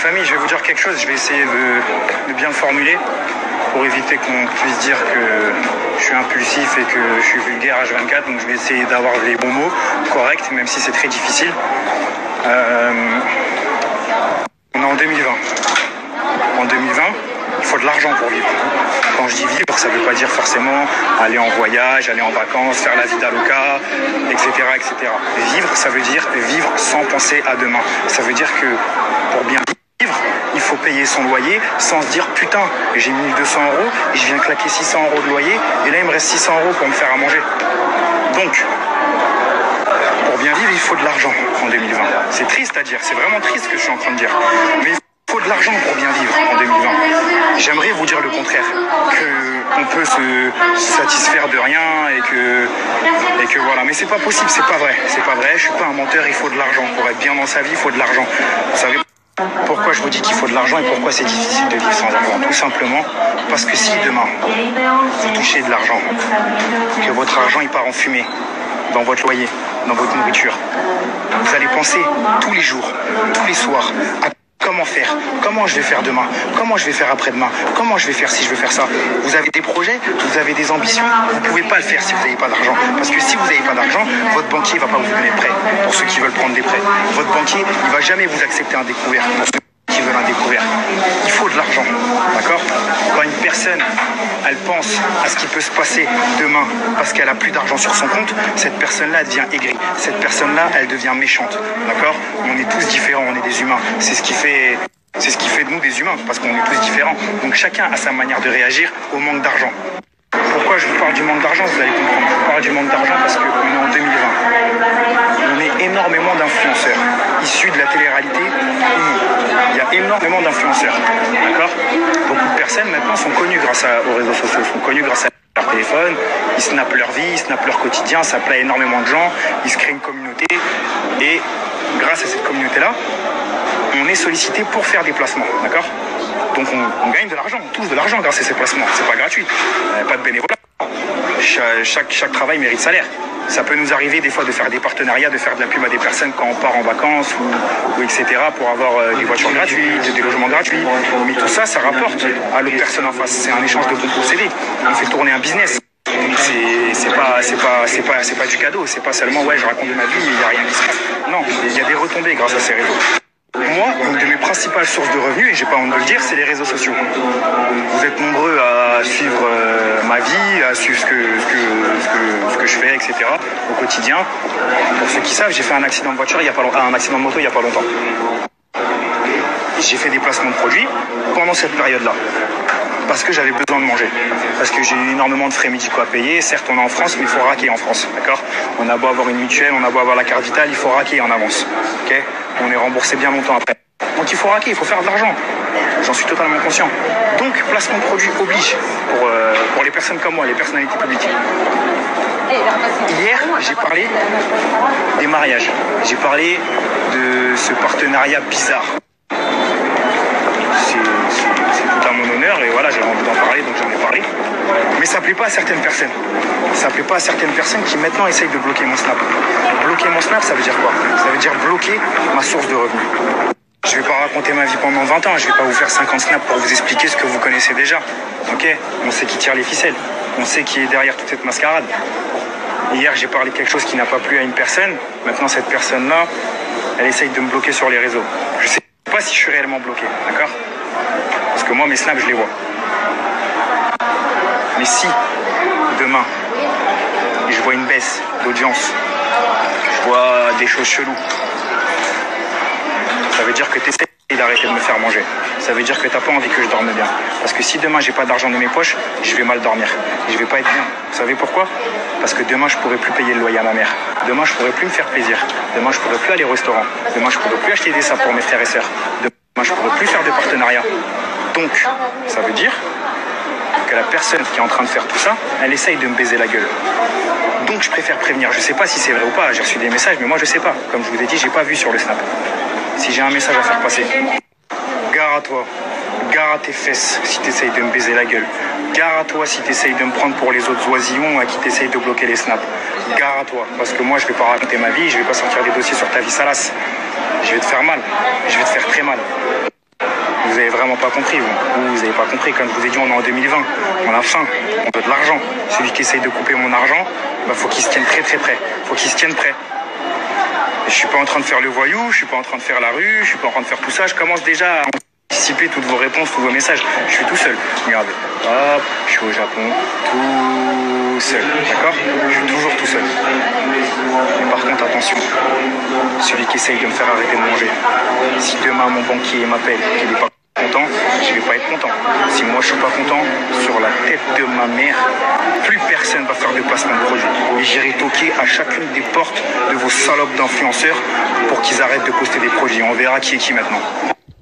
famille, je vais vous dire quelque chose, je vais essayer de bien le formuler pour éviter qu'on puisse dire que je suis impulsif et que je suis vulgaire H24, donc je vais essayer d'avoir les bons mots corrects, même si c'est très difficile. On est en 2020. En 2020, il faut de l'argent pour vivre. Quand je dis vivre, ça ne veut pas dire forcément aller en voyage, aller en vacances, faire la vie d'Aloca, etc., etc. Vivre, ça veut dire vivre sans penser à demain. Ça veut dire que pour bien vivre, il faut payer son loyer sans se dire putain, j'ai 1200 euros et je viens de claquer 600 euros de loyer et là il me reste 600 euros pour me faire à manger. Donc, pour bien vivre, il faut de l'argent en 2020. C'est triste à dire, c'est vraiment triste ce que je suis en train de dire. Mais il faut de l'argent pour bien vivre en 2020. J'aimerais vous dire le contraire, qu'on peut se satisfaire de rien et que voilà. Mais c'est pas possible, c'est pas vrai. C'est pas vrai, je suis pas un menteur, il faut de l'argent. Pour être bien dans sa vie, il faut de l'argent. Vous savez pourquoi je vous dis qu'il faut de l'argent et pourquoi c'est difficile de vivre sans argent? Tout simplement parce que si demain, vous touchez de l'argent, que votre argent il part en fumée dans votre loyer, dans votre nourriture, vous allez penser tous les jours, tous les soirs à comment faire, comment je vais faire demain, comment je vais faire après-demain, comment je vais faire si je veux faire ça. Vous avez des projets, vous avez des ambitions, vous ne pouvez pas le faire si vous n'avez pas d'argent. Parce que si vous n'avez pas d'argent, votre banquier ne va pas vous donner de prêt, pour ceux qui veulent prendre des prêts. Votre banquier, il ne va jamais vous accepter un découvert, pour ceux qui veulent un découvert. Il faut de l'argent, d'accord? Quand une personne, elle pense à ce qui peut se passer demain parce qu'elle a plus d'argent sur son compte, cette personne-là, elle devient aigrie. Cette personne-là, elle devient méchante, d'accord? On est tous différents, on est des humains. C'est ce qui fait de nous des humains, parce qu'on est tous différents. Donc chacun a sa manière de réagir au manque d'argent. Pourquoi je vous parle du manque d'argent? Vous allez comprendre. Je vous parle du manque d'argent parce qu'on est en 2020. On est énormément d'influenceurs issus de la télé-réalité. Il y a énormément d'influenceurs, d'accord? Beaucoup de personnes maintenant sont connues grâce aux réseaux sociaux, sont connues grâce à leur téléphone. Ils snappent leur vie, ils snappent leur quotidien, ça plaît à énormément de gens. Ils se créent une communauté et grâce à cette communauté-là, on est sollicité pour faire des placements, d'accord? Donc on gagne de l'argent, on touche de l'argent grâce à ces placements. C'est pas gratuit, pas de bénévolat. Chaque travail mérite salaire. Ça peut nous arriver des fois de faire des partenariats, de faire de la pub à des personnes quand on part en vacances ou etc. pour avoir des voitures gratuites, des logements gratuits. Mais tout ça, ça rapporte à l'autre personne en face. C'est un échange de bons procédés. On fait tourner un business. C'est pas du cadeau. C'est pas seulement ouais je raconte ma vie et il n'y a rien qui se passe. Non, il y a des retombées grâce à ces réseaux. Moi, une de mes principales sources de revenus, et j'ai pas honte de le dire, c'est les réseaux sociaux. Vous êtes nombreux à suivre ma vie, à suivre ce que je fais, etc. au quotidien. Pour ceux qui savent, j'ai fait un accident de voiture, un accident de moto il n'y a pas longtemps. J'ai fait des placements de produits pendant cette période-là. Parce que j'avais besoin de manger. Parce que j'ai eu énormément de frais médicaux à payer. Certes, on est en France, mais il faut raquer en France, d'accord? On a beau avoir une mutuelle, on a beau avoir la carte vitale, il faut raquer en avance, ok? On est remboursé bien longtemps après. Donc il faut raquer, il faut faire de l'argent. J'en suis totalement conscient. Donc, placement de produits oblige pour les personnes comme moi, les personnalités publiques. Hier, j'ai parlé des mariages. J'ai parlé de ce partenariat bizarre. C'est tout à mon honneur et voilà, j'avais envie d'en parler, donc j'en ai parlé. Mais ça plaît pas à certaines personnes. Ça plaît pas à certaines personnes qui maintenant essayent de bloquer mon Snap. Bloquer mon Snap, ça veut dire quoi? Ça veut dire bloquer ma source de revenus. Je vais pas raconter ma vie pendant 20 ans, je vais pas vous faire 50 snaps pour vous expliquer ce que vous connaissez déjà. Ok? On sait qui tire les ficelles, on sait qui est derrière toute cette mascarade. Hier, j'ai parlé de quelque chose qui n'a pas plu à une personne. Maintenant, cette personne-là, elle essaye de me bloquer sur les réseaux. Je sais pas si je suis réellement bloqué, d'accord? Parce que moi, mes snaps, je les vois. Mais si, demain, je vois une baisse d'audience, je vois des choses cheloues, ça veut dire que tu essaies d'arrêter de me faire manger. Ça veut dire que tu n'as pas envie que je dorme bien. Parce que si demain, j'ai pas d'argent dans mes poches, je vais mal dormir. Je vais pas être bien. Vous savez pourquoi? Parce que demain, je pourrai plus payer le loyer à ma mère. Demain, je pourrai plus me faire plaisir. Demain, je pourrai plus aller au restaurant. Demain, je pourrai plus acheter des sapes pour mes frères et sœurs. Demain, je pourrai plus faire de partenariat. Donc, ça veut dire que la personne qui est en train de faire tout ça, elle essaye de me baiser la gueule. Donc, je préfère prévenir. Je sais pas si c'est vrai ou pas. J'ai reçu des messages, mais moi, je sais pas. Comme je vous ai dit, j'ai pas vu sur le Snap. Si j'ai un message à faire passer, gare à toi. Gare à tes fesses si tu essayes de me baiser la gueule. Gare à toi si tu essayes de me prendre pour les autres oisillons à qui tu essayes de bloquer les snaps. Gare à toi, parce que moi je vais pas raconter ma vie, je vais pas sortir des dossiers sur ta vie salace. Je vais te faire mal, je vais te faire très mal. avez vraiment pas compris, vous avez pas compris. Comme je vous ai dit, on est en 2020, on a faim, on veut de l'argent. Celui qui essaye de couper mon argent, bah, faut qu'il se tienne très très près. Faut qu'il se tienne prêt. Et je suis pas en train de faire le voyou, je suis pas en train de faire la rue, je suis pas en train de faire tout ça. Je commence déjà à anticiper toutes vos réponses, tous vos messages. Je suis tout seul. Regardez, hop, je suis au Japon, tout seul, d'accord? Je suis toujours tout seul. Mais par contre, attention, celui qui essaye de me faire arrêter de manger, si demain mon banquier m'appelle, qu'il n'est pas content, je vais pas être content. Si moi je suis pas content, sur la tête de ma mère, plus personne va faire de placement de produit. Et j'irai toquer à chacune des portes de vos salopes d'influenceurs pour qu'ils arrêtent de poster des produits. On verra qui est qui maintenant.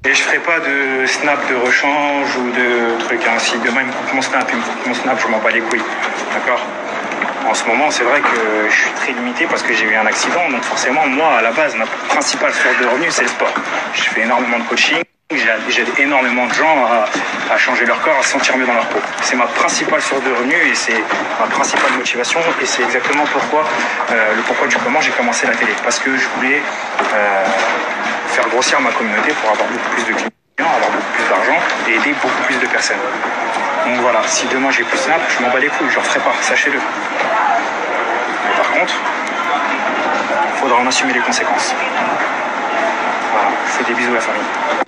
Et je ferai pas de snap de rechange ou de trucs. Hein. Si demain il me coupe mon snap, je m'en bats les couilles. D'accord? En ce moment, c'est vrai que je suis très limité parce que j'ai eu un accident. Donc forcément, moi, à la base, ma principale source de revenus, c'est le sport. Je fais énormément de coaching. J'aide énormément de gens à changer leur corps, à se sentir mieux dans leur peau. C'est ma principale source de revenus et c'est ma principale motivation. Et c'est exactement le pourquoi du comment j'ai commencé la télé. Parce que je voulais faire grossir ma communauté pour avoir beaucoup plus de clients, avoir beaucoup plus d'argent et aider beaucoup plus de personnes. Donc voilà, si demain j'ai plus Snap, je m'en bats les couilles, je ne referai pas, sachez-le. Mais par contre, il faudra en assumer les conséquences. Voilà, je fais des bisous à la famille.